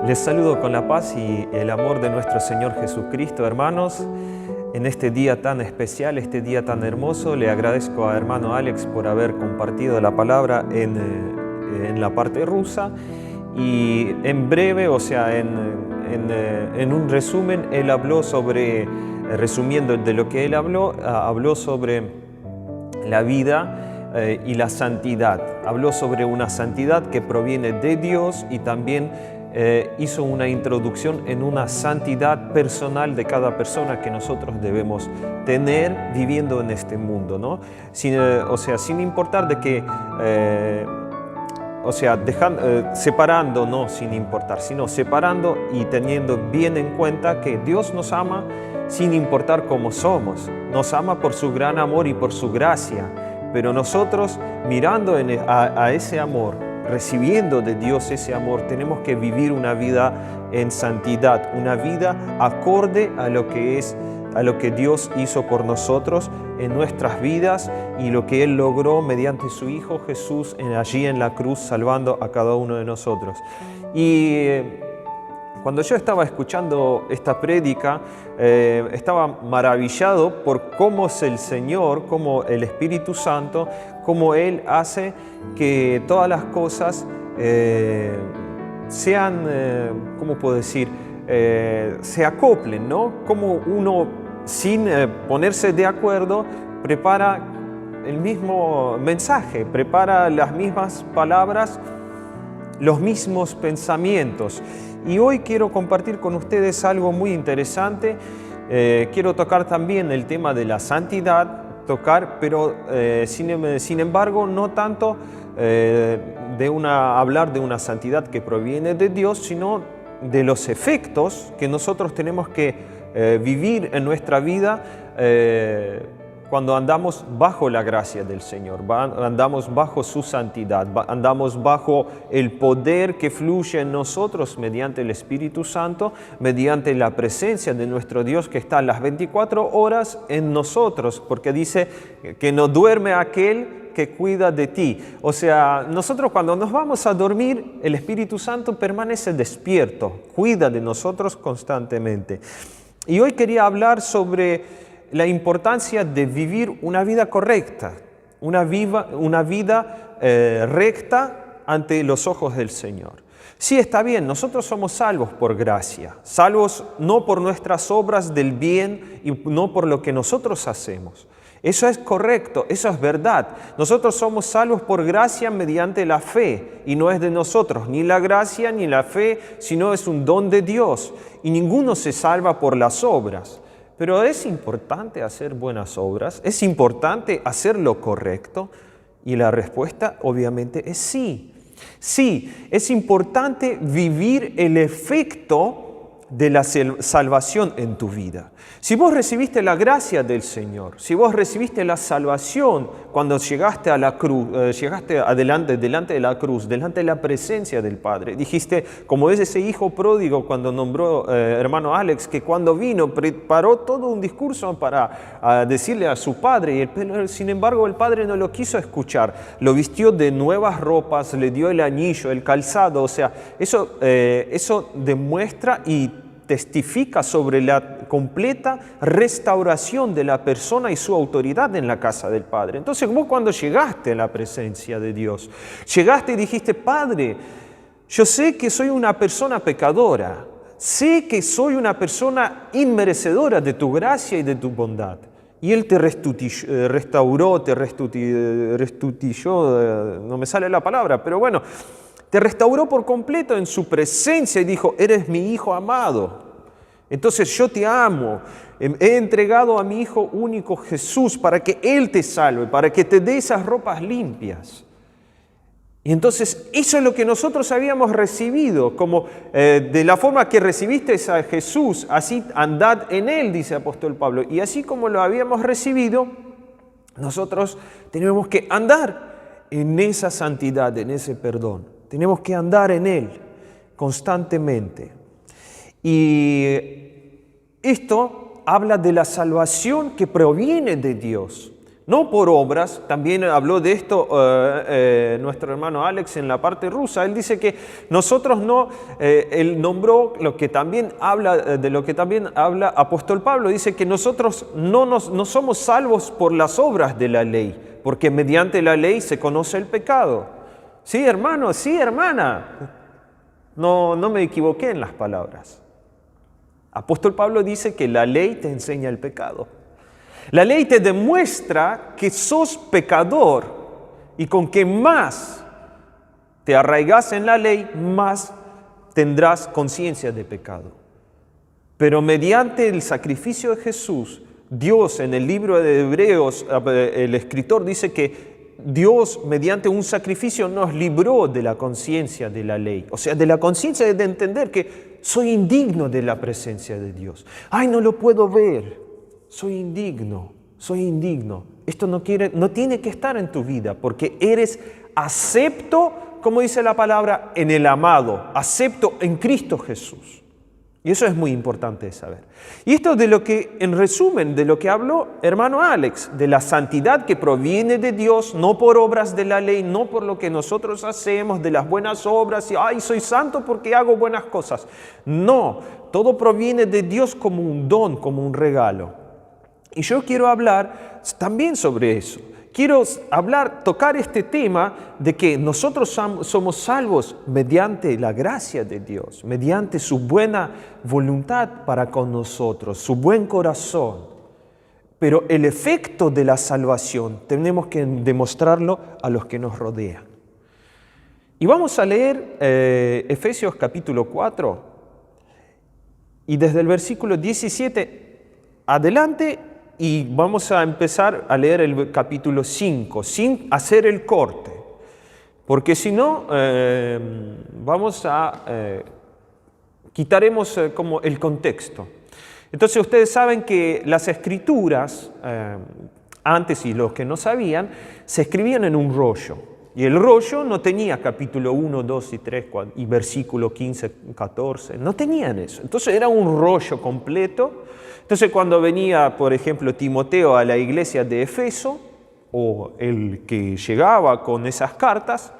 Les saludo con la paz y el amor de nuestro Señor Jesucristo, hermanos. En este día tan especial, este día tan hermoso, le agradezco a hermano Alex por haber compartido la palabra en la parte rusa. Y en breve, en un resumen, él habló sobre, resumiendo de lo que él habló sobre la vida y la santidad. Habló sobre una santidad que proviene de Dios y también hizo una introducción en una santidad personal de cada persona que nosotros debemos tener viviendo en este mundo, ¿no? Sin importar de que, separando, no sin importar, sino separando y teniendo bien en cuenta que Dios nos ama sin importar cómo somos. Nos ama por su gran amor y por su gracia, pero nosotros mirando a ese amor, recibiendo de Dios ese amor, tenemos que vivir una vida en santidad, una vida acorde a lo que Dios hizo por nosotros en nuestras vidas y lo que Él logró mediante su Hijo Jesús allí en la cruz, salvando a cada uno de nosotros. Y cuando yo estaba escuchando esta prédica, estaba maravillado por cómo es el Señor, cómo el Espíritu Santo, cómo Él hace que todas las cosas sean, ¿cómo puedo decir?, se acoplen, ¿no? Como uno, sin ponerse de acuerdo, prepara el mismo mensaje, prepara las mismas palabras, los mismos pensamientos. Y hoy quiero compartir con ustedes algo muy interesante. Quiero tocar también el tema de la santidad, pero sin embargo no tanto hablar de una santidad que proviene de Dios, sino de los efectos que nosotros tenemos que vivir en nuestra vida cuando andamos bajo la gracia del Señor, andamos bajo su santidad, andamos bajo el poder que fluye en nosotros mediante el Espíritu Santo, mediante la presencia de nuestro Dios que está las 24 horas en nosotros, porque dice que no duerme aquel que cuida de ti. O sea, nosotros cuando nos vamos a dormir, el Espíritu Santo permanece despierto, cuida de nosotros constantemente. Y hoy quería hablar sobre la importancia de vivir una vida correcta, una vida recta ante los ojos del Señor. Sí, está bien, nosotros somos salvos por gracia, salvos no por nuestras obras del bien y no por lo que nosotros hacemos. Eso es correcto, eso es verdad. Nosotros somos salvos por gracia mediante la fe y no es de nosotros, ni la gracia ni la fe, sino es un don de Dios y ninguno se salva por las obras. Pero es importante hacer buenas obras, es importante hacer lo correcto y la respuesta obviamente es sí. Sí, es importante vivir el efecto de la salvación en tu vida. Si vos recibiste la gracia del Señor, si vos recibiste la salvación cuando llegaste a la cruz, delante de la cruz, delante de la presencia del Padre, dijiste, como es ese hijo pródigo cuando nombró hermano Alex, que cuando vino preparó todo un discurso para decirle a su padre, sin embargo el padre no lo quiso escuchar, lo vistió de nuevas ropas, le dio el anillo, el calzado, o sea, eso demuestra y testifica sobre la completa restauración de la persona y su autoridad en la casa del Padre. Entonces, vos cuando llegaste a la presencia de Dios, llegaste y dijiste, Padre, yo sé que soy una persona pecadora, sé que soy una persona inmerecedora de tu gracia y de tu bondad. Y Él te restauró, te restituyó, no me sale la palabra, pero bueno, te restauró por completo en su presencia y dijo, eres mi hijo amado. Entonces yo te amo, he entregado a mi Hijo único Jesús para que Él te salve, para que te dé esas ropas limpias. Y entonces eso es lo que nosotros habíamos recibido, como de la forma que recibiste a Jesús, así andad en Él, dice el apóstol Pablo. Y así como lo habíamos recibido, nosotros tenemos que andar en esa santidad, en ese perdón. Tenemos que andar en Él constantemente. Y esto habla de la salvación que proviene de Dios. no por obras. También habló de esto nuestro hermano Alex en la parte rusa. Él dice que nosotros no, él nombró lo que también habla, de lo que también habla apóstol Pablo. Dice que nosotros no somos salvos por las obras de la ley, porque mediante la ley se conoce el pecado. Sí, hermano, sí, hermana. No me equivoqué en las palabras. Apóstol Pablo dice que la ley te enseña el pecado. La ley te demuestra que sos pecador y con que más te arraigas en la ley, más tendrás conciencia de pecado. Pero mediante el sacrificio de Jesús, Dios en el libro de Hebreos, el escritor dice que Dios mediante un sacrificio nos libró de la conciencia de la ley. O sea, de la conciencia de entender que soy indigno de la presencia de Dios. Ay, no lo puedo ver. Soy indigno. Esto no tiene que estar en tu vida porque eres acepto, como dice la palabra, en el amado. Acepto en Cristo Jesús. Y eso es muy importante de saber. Y esto de lo que, en resumen, de lo que habló hermano Alex, de la santidad que proviene de Dios, no por obras de la ley, no por lo que nosotros hacemos, de las buenas obras, y ay, soy santo porque hago buenas cosas. No, todo proviene de Dios como un don, como un regalo. Y yo quiero hablar también sobre eso. Quiero tocar este tema de que nosotros somos salvos mediante la gracia de Dios, mediante su buena voluntad para con nosotros, su buen corazón. Pero el efecto de la salvación tenemos que demostrarlo a los que nos rodean. Y vamos a leer Efesios capítulo 4 y desde el versículo 17 adelante. Y vamos a empezar a leer el capítulo 5, sin hacer el corte, porque si no, quitaremos como el contexto. Entonces ustedes saben que las escrituras, antes y los que no sabían, se escribían en un rollo. Y el rollo no tenía capítulo 1, 2 y 3 y versículo 15, 14, no tenían eso. Entonces era un rollo completo. Entonces cuando venía, por ejemplo, Timoteo a la iglesia de Efeso, o el que llegaba con esas cartas,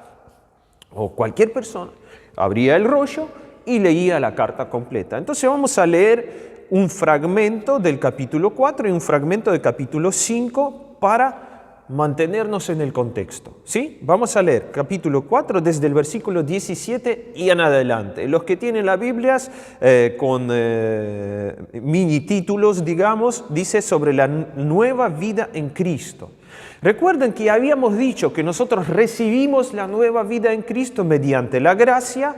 o cualquier persona, abría el rollo y leía la carta completa. Entonces vamos a leer un fragmento del capítulo 4 y un fragmento del capítulo 5 para mantenernos en el contexto. ¿Sí? Vamos a leer capítulo 4 desde el versículo 17 y en adelante. Los que tienen las Biblias con mini títulos, digamos, dice sobre la nueva vida en Cristo. Recuerden que habíamos dicho que nosotros recibimos la nueva vida en Cristo mediante la gracia,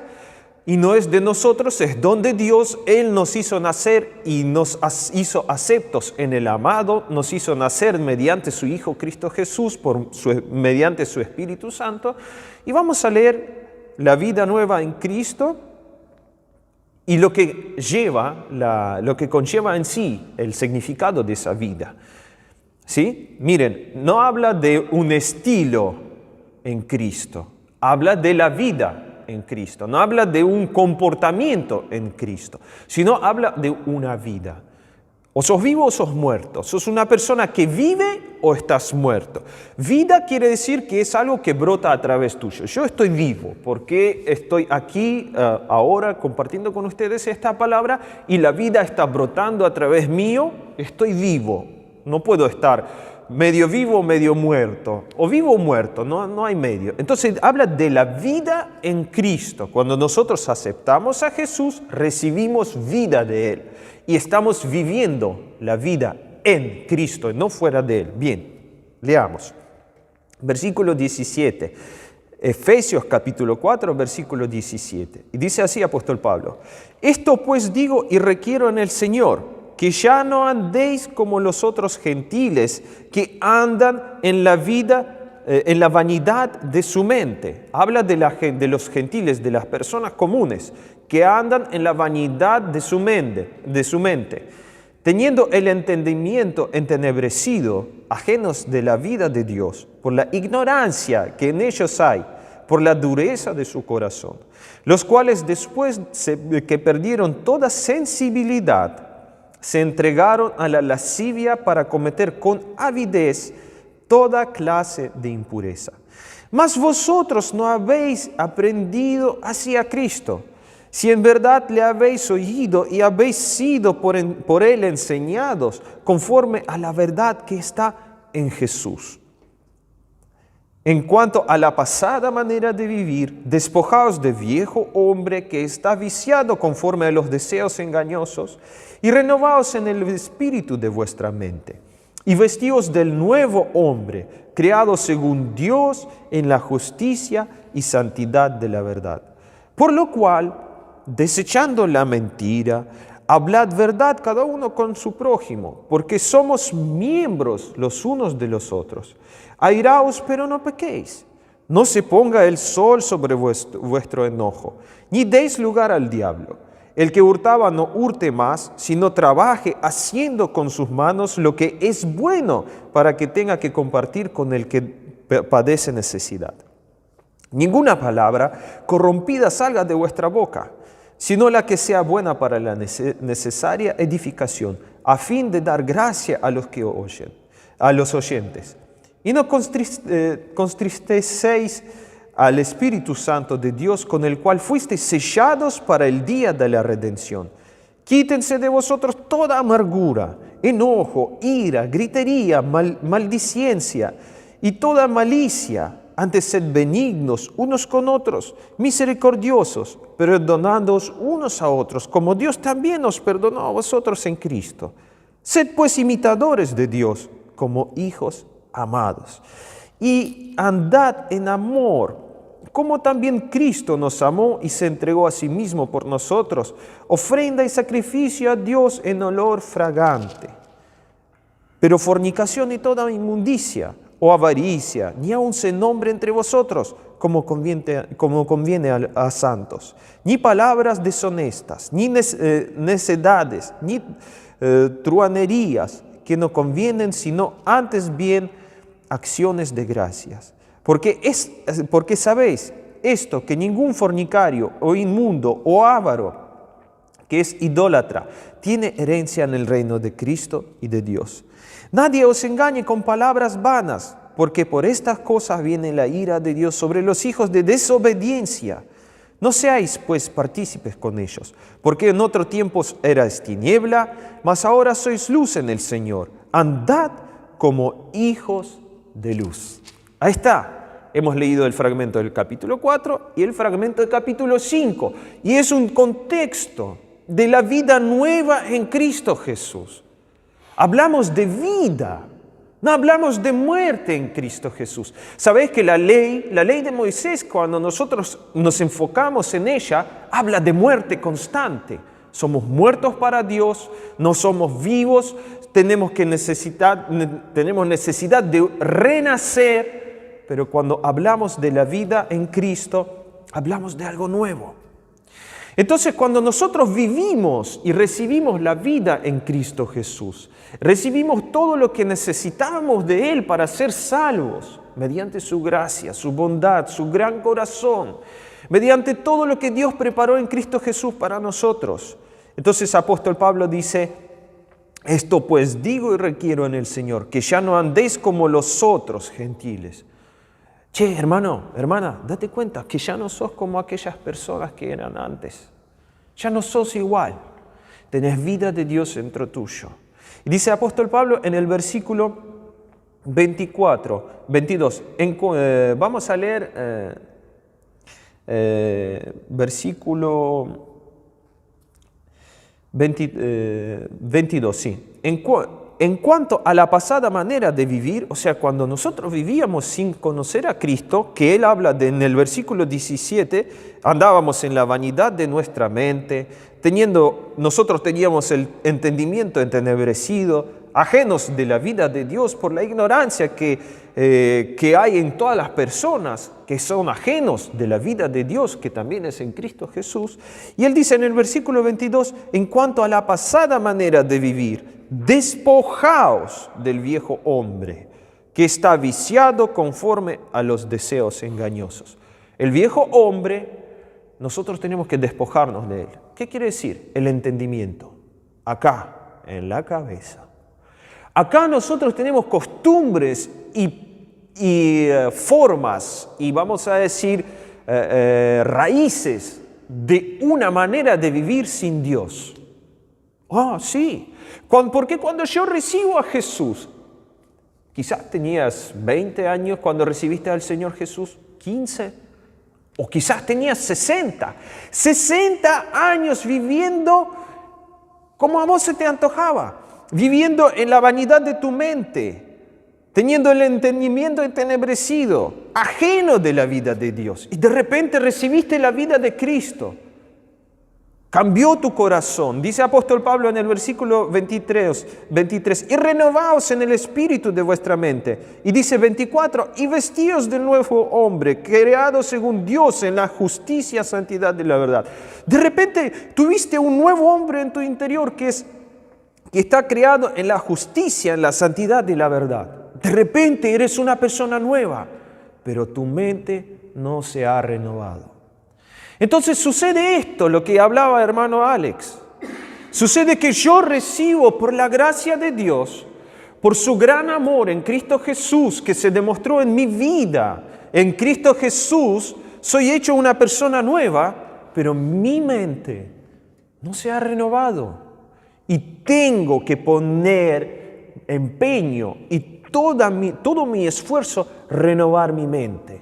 y no es de nosotros, es don de Dios. Él nos hizo nacer y nos hizo aceptos en el amado, nos hizo nacer mediante su Hijo Cristo Jesús, mediante su Espíritu Santo. Y vamos a leer la vida nueva en Cristo y lo que conlleva en sí el significado de esa vida. ¿Sí? Miren, no habla de un estilo en Cristo, habla de la vida en Cristo. No habla de un comportamiento en Cristo, sino habla de una vida. O sos vivo o sos muerto. Sos una persona que vive o estás muerto. Vida quiere decir que es algo que brota a través tuyo. Yo estoy vivo porque estoy aquí ahora compartiendo con ustedes esta palabra y la vida está brotando a través mío. Estoy vivo. No puedo estar medio vivo o medio muerto, o vivo o muerto, no hay medio. Entonces habla de la vida en Cristo. Cuando nosotros aceptamos a Jesús, recibimos vida de Él y estamos viviendo la vida en Cristo, no fuera de Él. Bien, leamos. Versículo 17, Efesios capítulo 4, versículo 17. Y dice así apóstol Pablo: esto pues digo y requiero en el Señor, que ya no andéis como los otros gentiles que andan en la vida, en la vanidad de su mente. Habla de los gentiles, de las personas comunes que andan en la vanidad de su mente, teniendo el entendimiento entenebrecido, ajenos de la vida de Dios, por la ignorancia que en ellos hay, por la dureza de su corazón, los cuales después que perdieron toda sensibilidad, se entregaron a la lascivia para cometer con avidez toda clase de impureza. Mas vosotros no habéis aprendido hacia Cristo, si en verdad le habéis oído y habéis sido por Él enseñados, conforme a la verdad que está en Jesús. En cuanto a la pasada manera de vivir, despojaos de viejo hombre que está viciado conforme a los deseos engañosos, y renovaos en el espíritu de vuestra mente, y vestíos del nuevo hombre, creado según Dios en la justicia y santidad de la verdad. Por lo cual, desechando la mentira, hablad verdad cada uno con su prójimo, porque somos miembros los unos de los otros. Airaos, pero no pequéis. No se ponga el sol sobre vuestro enojo, ni deis lugar al diablo. El que hurtaba no hurte más, sino trabaje haciendo con sus manos lo que es bueno, para que tenga que compartir con el que padece necesidad. Ninguna palabra corrompida salga de vuestra boca, sino la que sea buena para la necesaria edificación, a fin de dar gracia a los que oyen, a los oyentes. Y no contristecéis al Espíritu Santo de Dios, con el cual fuisteis sellados para el día de la redención. Quítense de vosotros toda amargura, enojo, ira, gritería, maldicencia y toda malicia. Antes sed benignos unos con otros, misericordiosos, perdonándoos unos a otros, como Dios también os perdonó a vosotros en Cristo. Sed pues imitadores de Dios como hijos amados, y andad en amor, como también Cristo nos amó y se entregó a sí mismo por nosotros, ofrenda y sacrificio a Dios en olor fragante. Pero fornicación y toda inmundicia o avaricia, ni aun se nombre entre vosotros, como conviene a santos, ni palabras deshonestas, ni necedades, ni truhanerías, que no convienen, sino antes bien acciones de gracias. Porque sabéis esto, que ningún fornicario o inmundo o avaro, que es idólatra, tiene herencia en el reino de Cristo y de Dios. Nadie os engañe con palabras vanas, porque por estas cosas viene la ira de Dios sobre los hijos de desobediencia. No seáis pues partícipes con ellos, porque en otro tiempo erais tiniebla, mas ahora sois luz en el Señor. Andad como hijos de luz. Ahí está. Hemos leído el fragmento del capítulo 4 y el fragmento del capítulo 5. Y es un contexto de la vida nueva en Cristo Jesús. Hablamos de vida, no hablamos de muerte en Cristo Jesús. Sabéis que la ley de Moisés, cuando nosotros nos enfocamos en ella, habla de muerte constante. Somos muertos para Dios, no somos vivos, tenemos necesidad de renacer, pero cuando hablamos de la vida en Cristo, hablamos de algo nuevo. Entonces, cuando nosotros vivimos y recibimos la vida en Cristo Jesús, recibimos todo lo que necesitamos de Él para ser salvos, mediante su gracia, su bondad, su gran corazón, mediante todo lo que Dios preparó en Cristo Jesús para nosotros. Entonces, apóstol Pablo dice: esto pues digo y requiero en el Señor, que ya no andéis como los otros gentiles. Che, hermano, hermana, date cuenta que ya no sos como aquellas personas que eran antes. Ya no sos igual. Tenés vida de Dios dentro tuyo. Y dice apóstol Pablo en el versículo 22. Vamos a leer versículo 22, sí. En cuanto a la pasada manera de vivir, o sea, cuando nosotros vivíamos sin conocer a Cristo, que Él habla en el versículo 17, andábamos en la vanidad de nuestra mente, nosotros teníamos el entendimiento entenebrecido, ajenos de la vida de Dios por la ignorancia que hay en todas las personas que son ajenos de la vida de Dios, que también es en Cristo Jesús. Y Él dice en el versículo 22, en cuanto a la pasada manera de vivir, despojaos del viejo hombre, que está viciado conforme a los deseos engañosos. El viejo hombre, nosotros tenemos que despojarnos de él. ¿Qué quiere decir? El entendimiento. Acá, en la cabeza. Acá nosotros tenemos costumbres y formas y vamos a decir raíces de una manera de vivir sin Dios. Sí. Porque cuando yo recibo a Jesús, quizás tenías 20 años cuando recibiste al Señor Jesús, 15, o quizás tenías 60 años viviendo como a vos se te antojaba, viviendo en la vanidad de tu mente, teniendo el entendimiento entenebrecido, ajeno de la vida de Dios. Y de repente recibiste la vida de Cristo. Cambió tu corazón. Dice apóstol Pablo en el versículo 23, y renovaos en el espíritu de vuestra mente. Y dice 24, y vestíos del nuevo hombre, creado según Dios en la justicia, santidad y la verdad. De repente tuviste un nuevo hombre en tu interior que está creado en la justicia, en la santidad y la verdad. De repente eres una persona nueva, pero tu mente no se ha renovado. Entonces sucede esto, lo que hablaba hermano Alex. Sucede que yo recibo por la gracia de Dios, por su gran amor en Cristo Jesús que se demostró en mi vida. En Cristo Jesús soy hecho una persona nueva, pero mi mente no se ha renovado. Y tengo que poner empeño y todo mi esfuerzo renovar mi mente.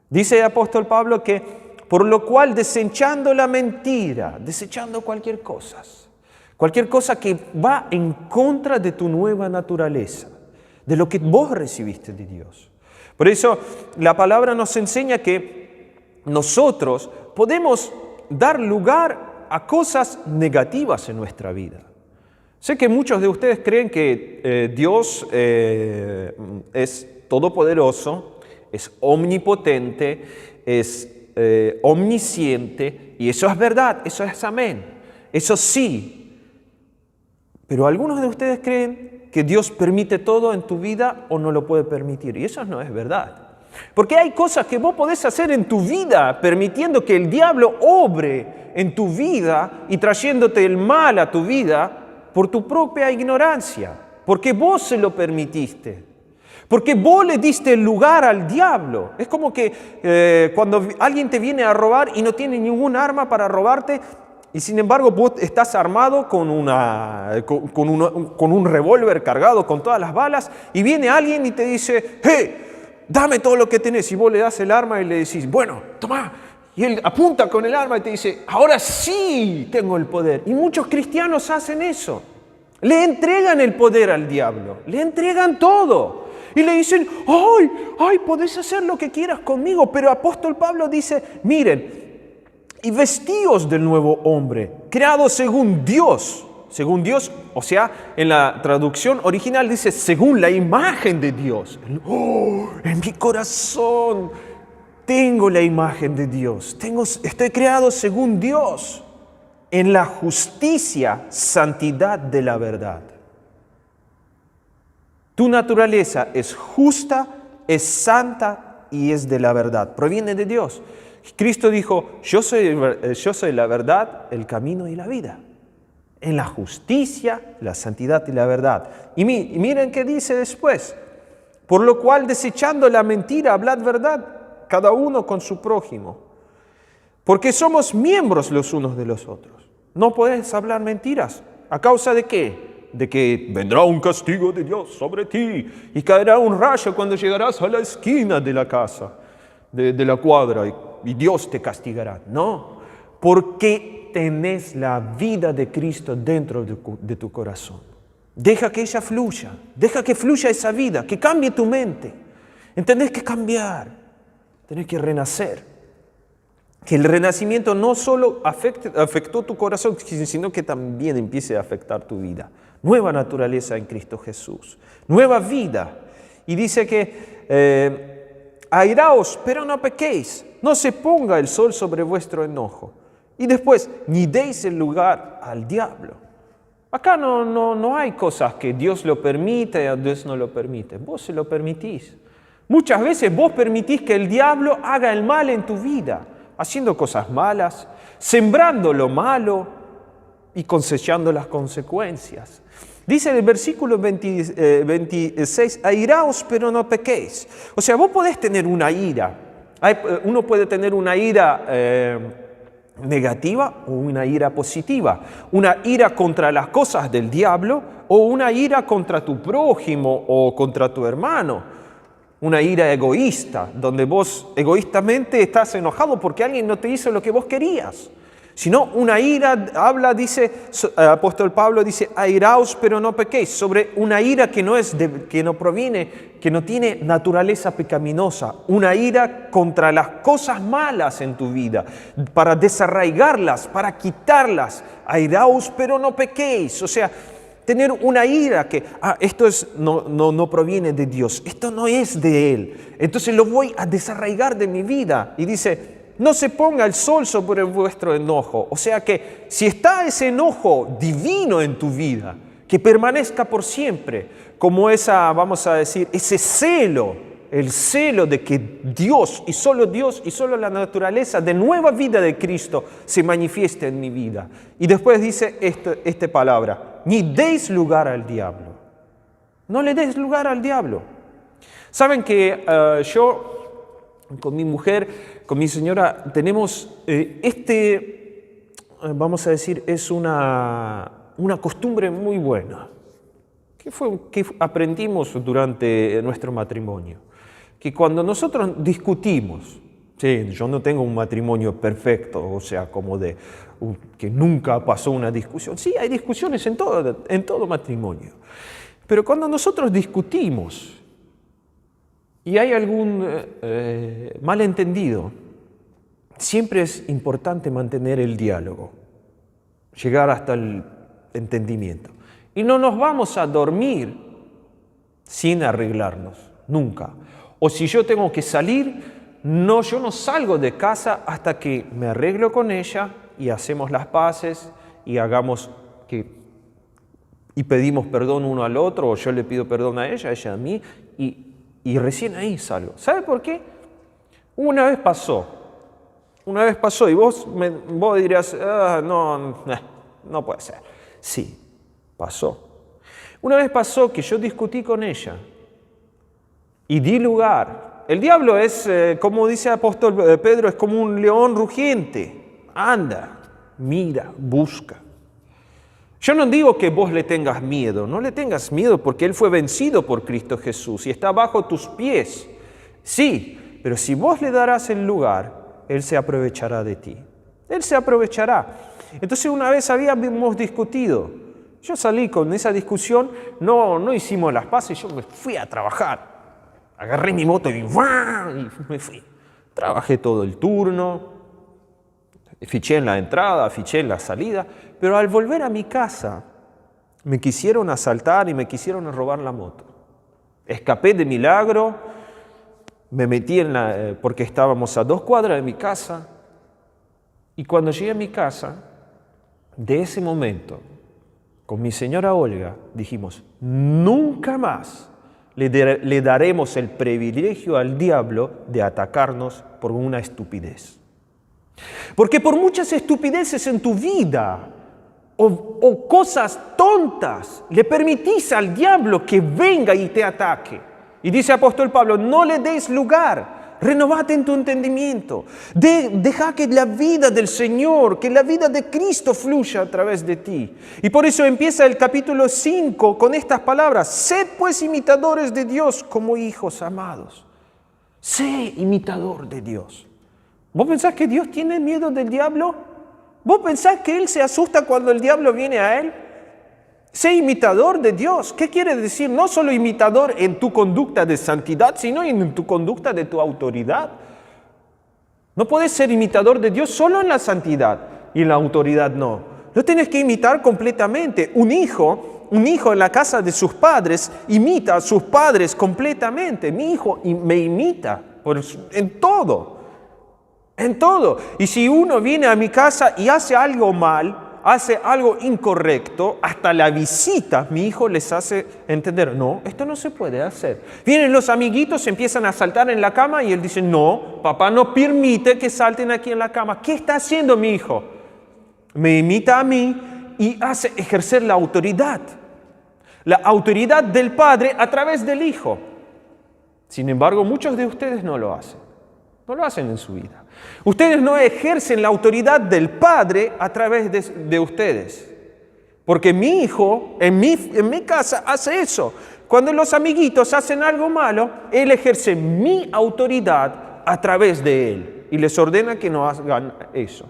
Dice el apóstol Pablo que por lo cual, desechando la mentira, desechando cualquier cosa que va en contra de tu nueva naturaleza, de lo que vos recibiste de Dios. Por eso la palabra nos enseña que nosotros podemos dar lugar a cosas negativas en nuestra vida. Sé que muchos de ustedes creen que Dios es todopoderoso, es omnipotente, es omnisciente, y eso es verdad, eso es amén, eso sí. Pero algunos de ustedes creen que Dios permite todo en tu vida o no lo puede permitir, y eso no es verdad. Porque hay cosas que vos podés hacer en tu vida permitiendo que el diablo obre en tu vida y trayéndote el mal a tu vida por tu propia ignorancia, porque vos se lo permitiste. Porque vos le diste el lugar al diablo. Es como que cuando alguien te viene a robar y no tiene ningún arma para robarte, y sin embargo vos estás armado con un revólver cargado con todas las balas, y viene alguien y te dice, ¡hey! Dame todo lo que tenés. Y vos le das el arma y le decís, bueno, tomá. Y él apunta con el arma y te dice, ahora sí tengo el poder. Y muchos cristianos hacen eso. Le entregan el poder al diablo. Le entregan todo. Y le dicen, ¡ay, podés hacer lo que quieras conmigo! Pero apóstol Pablo dice, miren, y vestíos del nuevo hombre, creado según Dios, o sea, en la traducción original dice, según la imagen de Dios. En mi corazón tengo la imagen de Dios, estoy creado según Dios, en la justicia, santidad de la verdad. Tu naturaleza es justa, es santa y es de la verdad. Proviene de Dios. Cristo dijo, yo soy la verdad, el camino y la vida. En la justicia, la santidad y la verdad. Y miren qué dice después. Por lo cual, desechando la mentira, hablad verdad, cada uno con su prójimo. Porque somos miembros los unos de los otros. No podés hablar mentiras. ¿A causa de qué? De que vendrá un castigo de Dios sobre ti y caerá un rayo cuando llegarás a la esquina de la casa, de la cuadra, y Dios te castigará. No, porque tenés la vida de Cristo dentro de tu corazón. Deja que ella fluya, deja que fluya esa vida, que cambie tu mente. Tenés que cambiar, tenés que renacer. Que el renacimiento no solo afectó tu corazón, sino que también empiece a afectar tu vida. Nueva naturaleza en Cristo Jesús, nueva vida. Y dice que airaos, pero no pequéis, no se ponga el sol sobre vuestro enojo. Y después, ni deis el lugar al diablo. Acá no hay cosas que Dios lo permite o Dios no lo permite. Vos se lo permitís. Muchas veces vos permitís que el diablo haga el mal en tu vida, haciendo cosas malas, sembrando lo malo y cosechando las consecuencias. Dice en el versículo 26, airaos pero no pequéis. O sea, vos podés tener una ira. Uno puede tener una ira negativa o una ira positiva. Una ira contra las cosas del diablo o una ira contra tu prójimo o contra tu hermano. Una ira egoísta, donde vos egoístamente estás enojado porque alguien no te hizo lo que vos querías. Sino una ira, dice, el apóstol Pablo dice, airaos pero no pequéis, sobre una ira que no tiene naturaleza pecaminosa, una ira contra las cosas malas en tu vida, para desarraigarlas, para quitarlas, airaos pero no pequéis, o sea, tener una ira que, esto no proviene de Dios, esto no es de Él, entonces lo voy a desarraigar de mi vida, y dice, no se ponga el sol sobre vuestro enojo. O sea que si está ese enojo divino en tu vida, que permanezca por siempre, como vamos a decir, ese celo, el celo de que Dios y solo la naturaleza de nueva vida de Cristo se manifieste en mi vida. Y después dice esta palabra, ni deis lugar al diablo. No le des lugar al diablo. Saben que yo con mi mujer, con mi señora, tenemos vamos a decir, es una costumbre muy buena, que aprendimos durante nuestro matrimonio, que cuando nosotros discutimos, sí, yo no tengo un matrimonio perfecto, o sea, como que nunca pasó una discusión, sí, hay discusiones en todo matrimonio, pero cuando nosotros discutimos, y hay algún malentendido, siempre es importante mantener el diálogo, llegar hasta el entendimiento. Y no nos vamos a dormir sin arreglarnos, nunca. O si yo tengo que salir, yo no salgo de casa hasta que me arreglo con ella y hacemos las paces y pedimos perdón uno al otro, o yo le pido perdón a ella a mí, y recién ahí salgo. ¿Sabe por qué? Una vez pasó y vos dirás, no puede ser. Sí, pasó. Una vez pasó que yo discutí con ella y di lugar. El diablo es, como dice el apóstol Pedro, es como un león rugiente. Anda, mira, busca. Yo no digo que vos le tengas miedo, no le tengas miedo porque Él fue vencido por Cristo Jesús y está bajo tus pies. Sí, pero si vos le darás el lugar, Él se aprovechará de ti. Él se aprovechará. Entonces una vez habíamos discutido, yo salí con esa discusión, no hicimos las paces, yo me fui a trabajar. Agarré mi moto y me fui. Trabajé todo el turno. Fiché en la entrada, fiché en la salida, pero al volver a mi casa me quisieron asaltar y me quisieron robar la moto. Escapé de milagro, me metí porque estábamos a 2 cuadras de mi casa, y cuando llegué a mi casa, de ese momento, con mi señora Olga, dijimos, nunca más le daremos el privilegio al diablo de atacarnos por una estupidez. Porque por muchas estupideces en tu vida o cosas tontas le permitís al diablo que venga y te ataque. Y dice el apóstol Pablo, no le des lugar, renovate en tu entendimiento, deja que la vida del Señor, que la vida de Cristo fluya a través de ti. Y por eso empieza el capítulo 5 con estas palabras, sed pues imitadores de Dios como hijos amados. Sé imitador de Dios. ¿Vos pensás que Dios tiene miedo del diablo? ¿Vos pensás que Él se asusta cuando el diablo viene a Él? Sé imitador de Dios. ¿Qué quiere decir? No solo imitador en tu conducta de santidad, sino en tu conducta de tu autoridad. No puedes ser imitador de Dios solo en la santidad y en la autoridad no. Lo tienes que imitar completamente. Un hijo en la casa de sus padres imita a sus padres completamente. Mi hijo me imita en todo. En todo. Y si uno viene a mi casa y hace algo mal, hace algo incorrecto, hasta la visita, mi hijo les hace entender, no, esto no se puede hacer. Vienen los amiguitos, empiezan a saltar en la cama y él dice, no, papá no permite que salten aquí en la cama. ¿Qué está haciendo mi hijo? Me imita a mí y hace ejercer la autoridad. La autoridad del Padre a través del Hijo. Sin embargo, muchos de ustedes no lo hacen. No lo hacen en su vida. Ustedes no ejercen la autoridad del Padre a través de ustedes. Porque mi hijo, en mi casa, hace eso. Cuando los amiguitos hacen algo malo, él ejerce mi autoridad a través de él. Y les ordena que no hagan eso.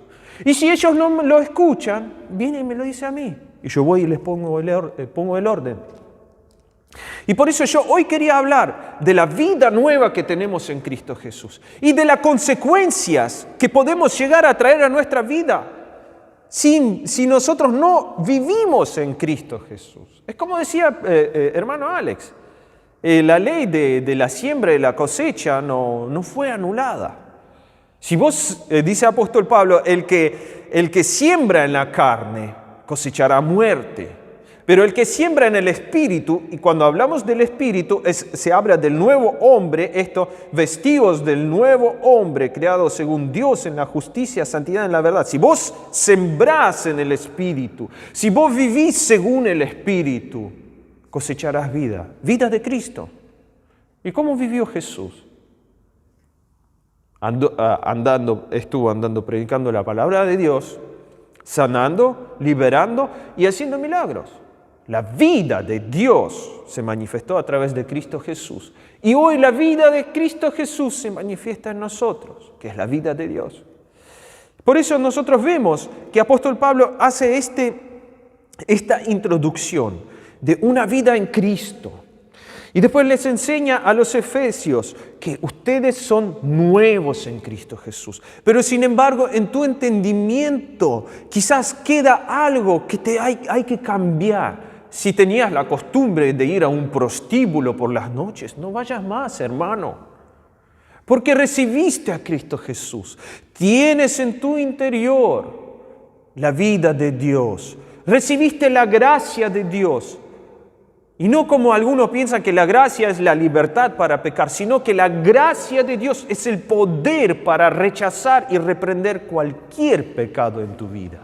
Y si ellos no lo escuchan, viene y me lo dice a mí. Y yo voy y les pongo el orden. Y por eso yo hoy quería hablar de la vida nueva que tenemos en Cristo Jesús. Y de las consecuencias que podemos llegar a traer a nuestra vida si nosotros no vivimos en Cristo Jesús. Es como decía hermano Alex, la ley de la siembra y la cosecha no fue anulada. Si vos, dice apóstol Pablo, el que siembra en la carne cosechará muerte. Pero el que siembra en el Espíritu, y cuando hablamos del Espíritu, se habla del nuevo hombre, vestidos del nuevo hombre, creado según Dios en la justicia, santidad, en la verdad. Si vos sembrás en el Espíritu, si vos vivís según el Espíritu, cosecharás vida de Cristo. ¿Y cómo vivió Jesús? Estuvo andando predicando la palabra de Dios, sanando, liberando y haciendo milagros. La vida de Dios se manifestó a través de Cristo Jesús. Y hoy la vida de Cristo Jesús se manifiesta en nosotros, que es la vida de Dios. Por eso nosotros vemos que apóstol Pablo hace esta introducción de una vida en Cristo. Y después les enseña a los efesios que ustedes son nuevos en Cristo Jesús. Pero sin embargo, en tu entendimiento quizás queda algo que hay que cambiar. Si tenías la costumbre de ir a un prostíbulo por las noches, no vayas más, hermano. Porque recibiste a Cristo Jesús. Tienes en tu interior la vida de Dios. Recibiste la gracia de Dios. Y no como algunos piensan que la gracia es la libertad para pecar, sino que la gracia de Dios es el poder para rechazar y reprender cualquier pecado en tu vida.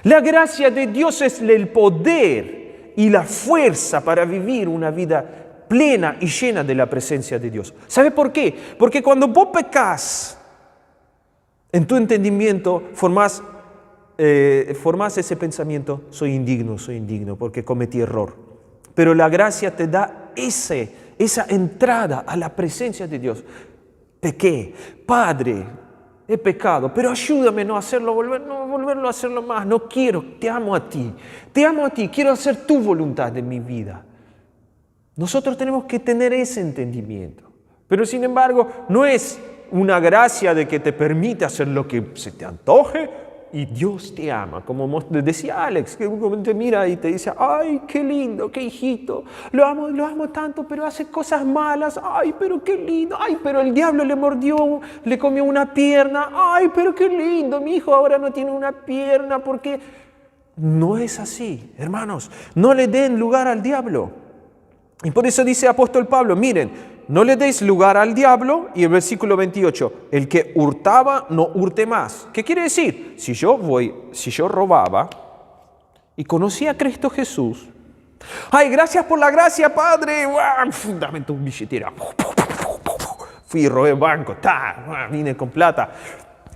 La gracia de Dios es el poder y la fuerza para vivir una vida plena y llena de la presencia de Dios. ¿Sabe por qué? Porque cuando vos pecás, en tu entendimiento formás ese pensamiento, soy indigno porque cometí error. Pero la gracia te da esa entrada a la presencia de Dios. Pequé, Padre, he pecado, pero ayúdame no volverlo a hacerlo más. No quiero, te amo a ti, quiero hacer tu voluntad en mi vida. Nosotros tenemos que tener ese entendimiento. Pero sin embargo, no es una gracia de que te permite hacer lo que se te antoje, y Dios te ama, como decía Alex, que te mira y te dice, ay, qué lindo, qué hijito, lo amo tanto, pero hace cosas malas, ay, pero qué lindo, ay, pero el diablo le comió una pierna, ay, pero qué lindo, mi hijo ahora no tiene una pierna, porque no es así, hermanos, no le den lugar al diablo. Y por eso dice apóstol Pablo, miren, no le deis lugar al diablo, y el versículo 28, el que hurtaba no hurte más. ¿Qué quiere decir? Si yo robaba y conocí a Cristo Jesús, ay, gracias por la gracia, Padre, dame tu billetera. Fui y robé banco, vine con plata.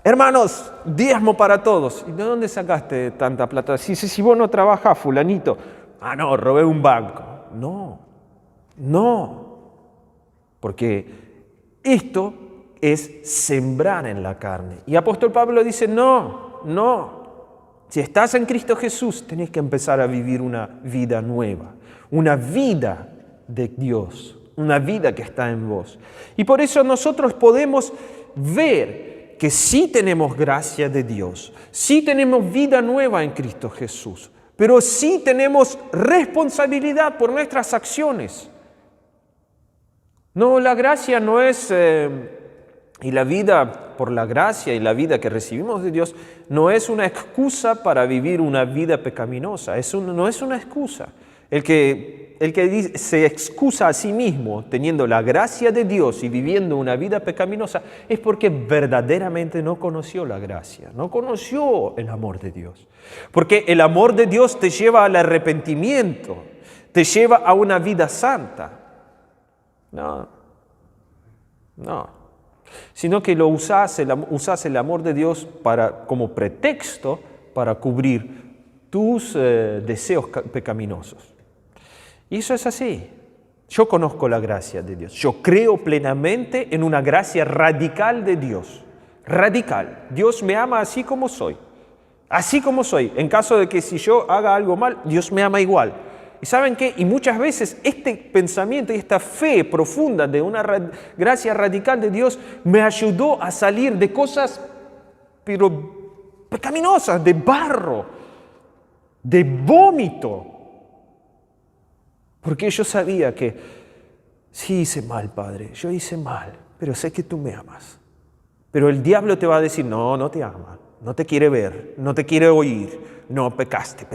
Hermanos, diezmo para todos. ¿Y de dónde sacaste tanta plata? Si vos no trabajás, fulanito. No, robé un banco. No. Porque esto es sembrar en la carne. Y apóstol Pablo dice, no. Si estás en Cristo Jesús, tenés que empezar a vivir una vida nueva. Una vida de Dios. Una vida que está en vos. Y por eso nosotros podemos ver que sí tenemos gracia de Dios. Sí tenemos vida nueva en Cristo Jesús. Pero sí tenemos responsabilidad por nuestras acciones. No, la gracia no es, y la vida por la gracia y la vida que recibimos de Dios, no es una excusa para vivir una vida pecaminosa, no es una excusa. El que se excusa a sí mismo teniendo la gracia de Dios y viviendo una vida pecaminosa es porque verdaderamente no conoció la gracia, no conoció el amor de Dios. Porque el amor de Dios te lleva al arrepentimiento, te lleva a una vida santa. No, sino que lo usás el amor de Dios como pretexto para cubrir tus deseos pecaminosos. Y eso es así. Yo conozco la gracia de Dios. Yo creo plenamente en una gracia radical de Dios. Radical. Dios me ama así como soy. Así como soy. En caso de que si yo haga algo mal, Dios me ama igual. ¿Y saben qué? Y muchas veces este pensamiento y esta fe profunda de una gracia radical de Dios me ayudó a salir de cosas, pero pecaminosas, de barro, de vómito. Porque yo sabía que sí hice mal, Padre, yo hice mal, pero sé que tú me amas. Pero el diablo te va a decir, no te ama, no te quiere ver, no te quiere oír, no, pecaste.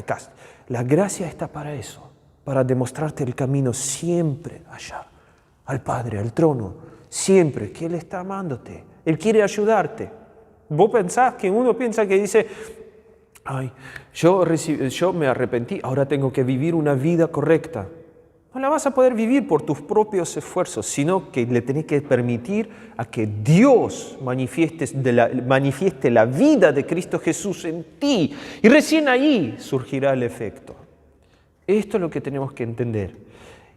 La gracia está para eso, para demostrarte el camino siempre allá, al Padre, al trono, siempre, que Él está amándote, Él quiere ayudarte. Vos pensás que uno piensa que dice, ay, yo me arrepentí, ahora tengo que vivir una vida correcta. No la vas a poder vivir por tus propios esfuerzos, sino que le tenés que permitir a que Dios manifieste la vida de Cristo Jesús en ti. Y recién ahí surgirá el efecto. Esto es lo que tenemos que entender.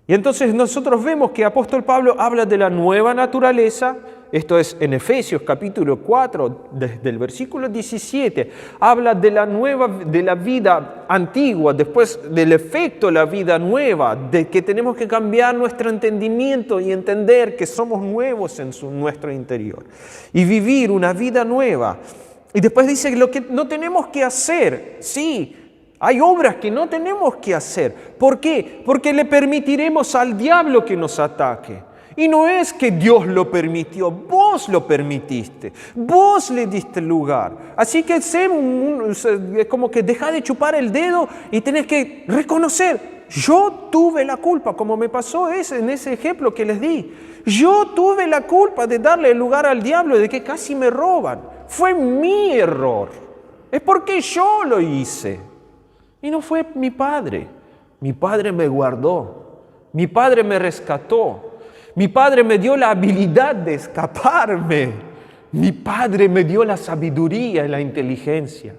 Y entonces nosotros vemos que el apóstol Pablo habla de la nueva naturaleza. Esto es en Efesios capítulo 4, desde el versículo 17. Habla de la vida antigua, después del efecto de la vida nueva, de que tenemos que cambiar nuestro entendimiento y entender que somos nuevos en nuestro interior. Y vivir una vida nueva. Y después dice lo que no tenemos que hacer. Sí, hay obras que no tenemos que hacer. ¿Por qué? Porque le permitiremos al diablo que nos ataque. Y no es que Dios lo permitió, vos lo permitiste, vos le diste lugar. Así que es como que deja de chupar el dedo y tenés que reconocer, yo tuve la culpa, como me pasó en ese ejemplo que les di. Yo tuve la culpa de darle lugar al diablo, de que casi me roban. Fue mi error, es porque yo lo hice. Y no fue mi padre. Mi padre me guardó, mi padre me rescató. Mi padre me dio la habilidad de escaparme. Mi padre me dio la sabiduría y la inteligencia.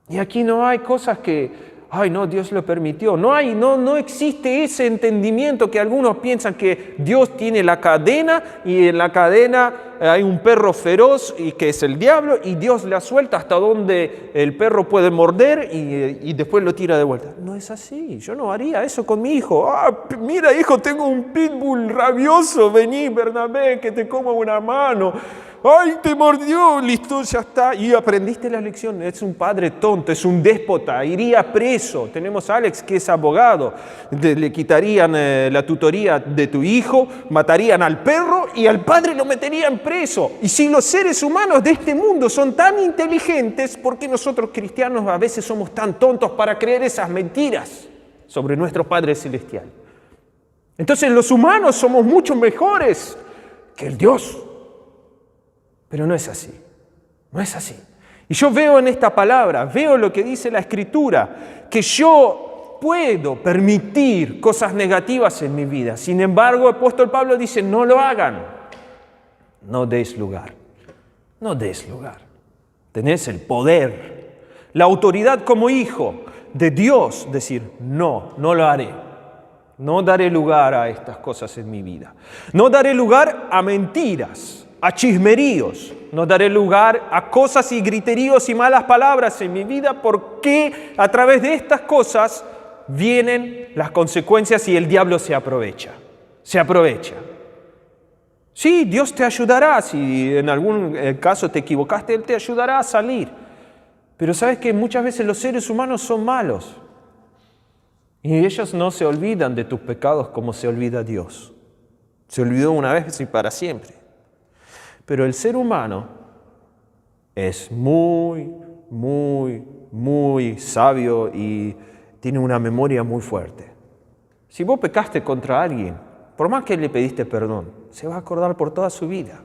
Y aquí no hay cosas que, ay no, Dios lo permitió. No existe ese entendimiento que algunos piensan que Dios tiene la cadena y en la cadena hay un perro feroz y que es el diablo y Dios la suelta hasta donde el perro puede morder y después lo tira de vuelta. No es así, yo no haría eso con mi hijo. Mira hijo, tengo un pitbull rabioso, vení Bernabé que te como una mano. ¡Ay, te mordió! Listo, ya está. Y aprendiste la lección. Es un padre tonto, es un déspota. Iría preso. Tenemos a Alex que es abogado. Le quitarían la tutoría de tu hijo, matarían al perro y al padre lo meterían preso. Y si los seres humanos de este mundo son tan inteligentes, ¿por qué nosotros cristianos a veces somos tan tontos para creer esas mentiras sobre nuestro Padre Celestial? Entonces los humanos somos mucho mejores que el Dios. Pero no es así, no es así. Y yo veo en esta palabra, veo lo que dice la Escritura, que yo puedo permitir cosas negativas en mi vida. Sin embargo, el apóstol Pablo dice, no lo hagan, no des lugar, no des lugar. Tenés el poder, la autoridad como hijo de Dios, decir, no lo haré. No daré lugar a estas cosas en mi vida. No daré lugar a mentiras, a chismeríos, no daré lugar a cosas y griteríos y malas palabras en mi vida porque a través de estas cosas vienen las consecuencias y el diablo se aprovecha. Sí, Dios te ayudará, si en algún caso te equivocaste, Él te ayudará a salir. Pero sabes que muchas veces los seres humanos son malos y ellos no se olvidan de tus pecados como se olvida Dios. Se olvidó una vez y para siempre. Pero el ser humano es muy, muy, muy sabio y tiene una memoria muy fuerte. Si vos pecaste contra alguien, por más que le pediste perdón, se va a acordar por toda su vida.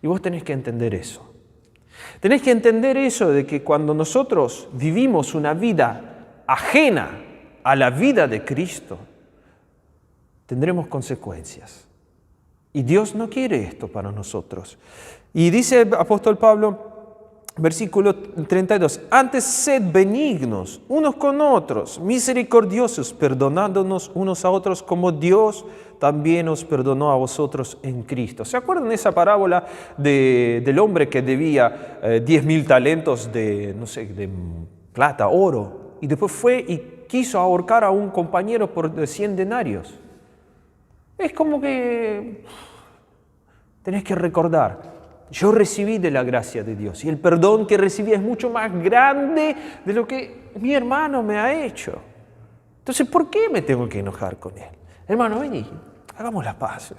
Y vos tenés que entender eso. Tenés que entender eso de que cuando nosotros vivimos una vida ajena a la vida de Cristo, tendremos consecuencias. Y Dios no quiere esto para nosotros. Y dice el apóstol Pablo, versículo 32, antes sed benignos unos con otros, misericordiosos, perdonándonos unos a otros como Dios también os perdonó a vosotros en Cristo. ¿Se acuerdan de esa parábola del hombre que debía 10.000 talentos de plata, oro, y después fue y quiso ahorcar a un compañero por 100 denarios? Es como que tenés que recordar, yo recibí de la gracia de Dios y el perdón que recibí es mucho más grande de lo que mi hermano me ha hecho. Entonces, ¿por qué me tengo que enojar con él? Hermano, vení, hagamos las paces.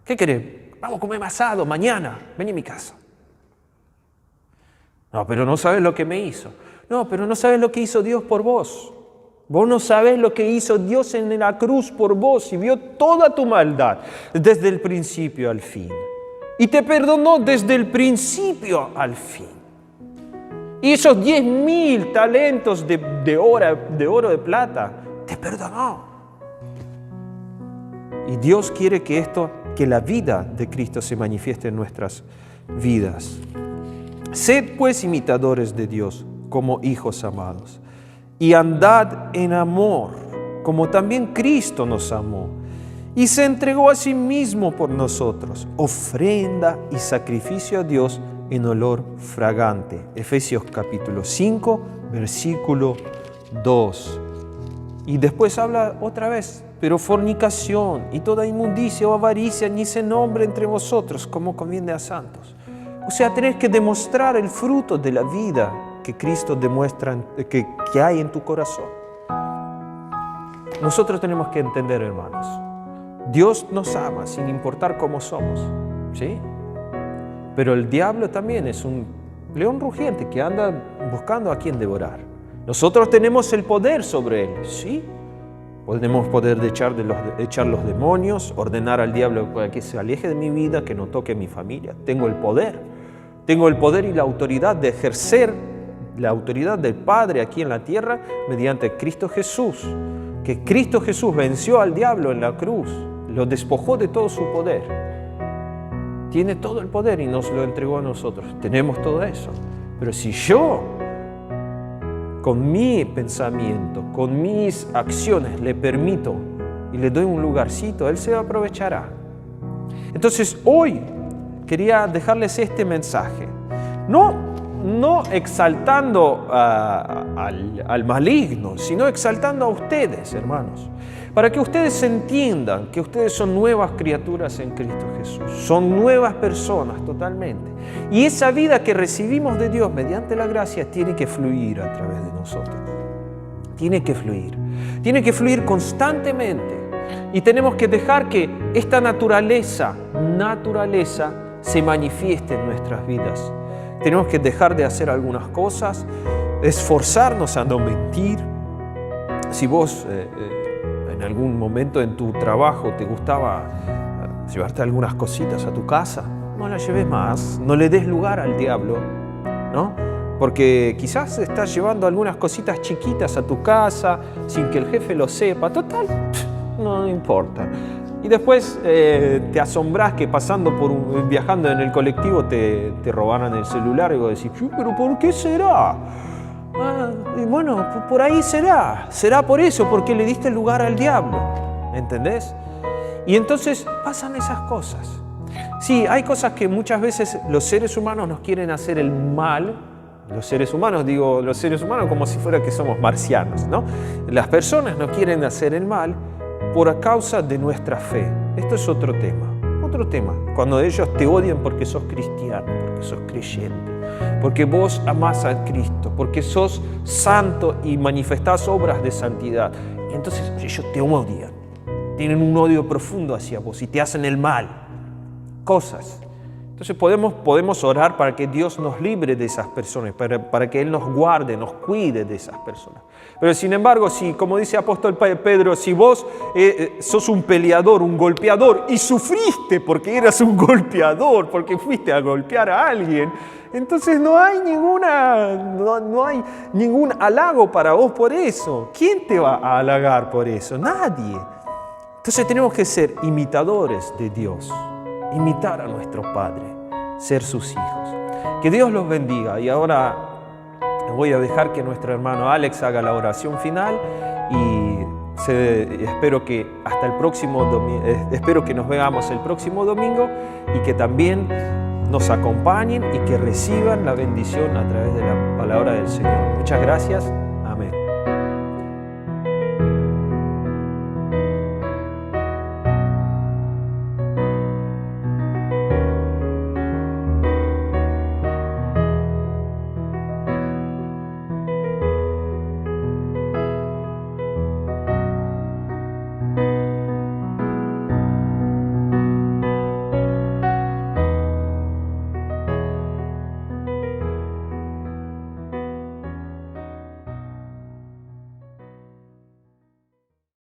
¿Qué querés? Vamos a comer asado mañana, vení a mi casa. No, pero no sabes lo que me hizo. No, pero no sabes lo que hizo Dios por vos. Vos no sabés lo que hizo Dios en la cruz por vos y vio toda tu maldad desde el principio al fin. Y te perdonó desde el principio al fin. Y esos 10.000 talentos de oro, de plata, te perdonó. Y Dios quiere que la vida de Cristo se manifieste en nuestras vidas. Sed pues imitadores de Dios como hijos amados. Y andad en amor, como también Cristo nos amó. Y se entregó a sí mismo por nosotros, ofrenda y sacrificio a Dios en olor fragante. Efesios capítulo 5, versículo 2. Y después habla otra vez, pero fornicación y toda inmundicia o avaricia ni se nombre entre vosotros como conviene a santos. O sea, tenés que demostrar el fruto de la vida que Cristo demuestra, que hay en tu corazón. Nosotros tenemos que entender, hermanos, Dios nos ama sin importar cómo somos, ¿sí? Pero el diablo también es un león rugiente que anda buscando a quien devorar. Nosotros tenemos el poder sobre él, ¿sí? Tenemos poder de echar los demonios, ordenar al diablo que se aleje de mi vida, que no toque a mi familia. Tengo el poder y la autoridad de ejercer la autoridad del Padre aquí en la tierra mediante Cristo Jesús. Que Cristo Jesús venció al diablo en la cruz, lo despojó de todo su poder. Tiene todo el poder y nos lo entregó a nosotros. Tenemos todo eso. Pero si yo, con mi pensamiento, con mis acciones, le permito y le doy un lugarcito, Él se aprovechará. Entonces, hoy quería dejarles este mensaje. No exaltando al maligno, sino exaltando a ustedes, hermanos, para que ustedes entiendan que ustedes son nuevas criaturas en Cristo Jesús, son nuevas personas totalmente. Y esa vida que recibimos de Dios mediante la gracia tiene que fluir a través de nosotros. Tiene que fluir constantemente. Y tenemos que dejar que esta naturaleza se manifieste en nuestras vidas. Tenemos que dejar de hacer algunas cosas, esforzarnos a no mentir. Si vos en algún momento en tu trabajo te gustaba llevarte algunas cositas a tu casa, no las lleves más, no le des lugar al diablo, ¿no? Porque quizás estás llevando algunas cositas chiquitas a tu casa sin que el jefe lo sepa. Total, no importa. Y después te asombrás que viajando en el colectivo te robaran el celular y vos decís, ¿pero por qué será? Y bueno, por ahí será por eso, porque le diste lugar al diablo, ¿entendés? Y entonces pasan esas cosas. Sí, hay cosas que muchas veces los seres humanos nos quieren hacer el mal. Los seres humanos como si fuera que somos marcianos, ¿no? Las personas nos quieren hacer el mal por causa de nuestra fe. Esto es otro tema. Cuando ellos te odian porque sos cristiano, porque sos creyente, porque vos amás a Cristo, porque sos santo y manifestás obras de santidad. Y entonces ellos te odian. Tienen un odio profundo hacia vos y te hacen el mal. Cosas. Entonces podemos orar para que Dios nos libre de esas personas, para que Él nos guarde, nos cuide de esas personas. Pero sin embargo, si, como dice apóstol Pedro, si vos sos un peleador, un golpeador, y sufriste porque eras un golpeador, porque fuiste a golpear a alguien, Entonces no hay ningún halago para vos por eso. ¿Quién te va a halagar por eso? Nadie. Entonces tenemos que ser imitadores de Dios, imitar a nuestro Padre, ser sus hijos. Que Dios los bendiga. Y ahora voy a dejar que nuestro hermano Alex haga la oración final y espero que espero que nos veamos el próximo domingo y que también nos acompañen y que reciban la bendición a través de la palabra del Señor. Muchas gracias.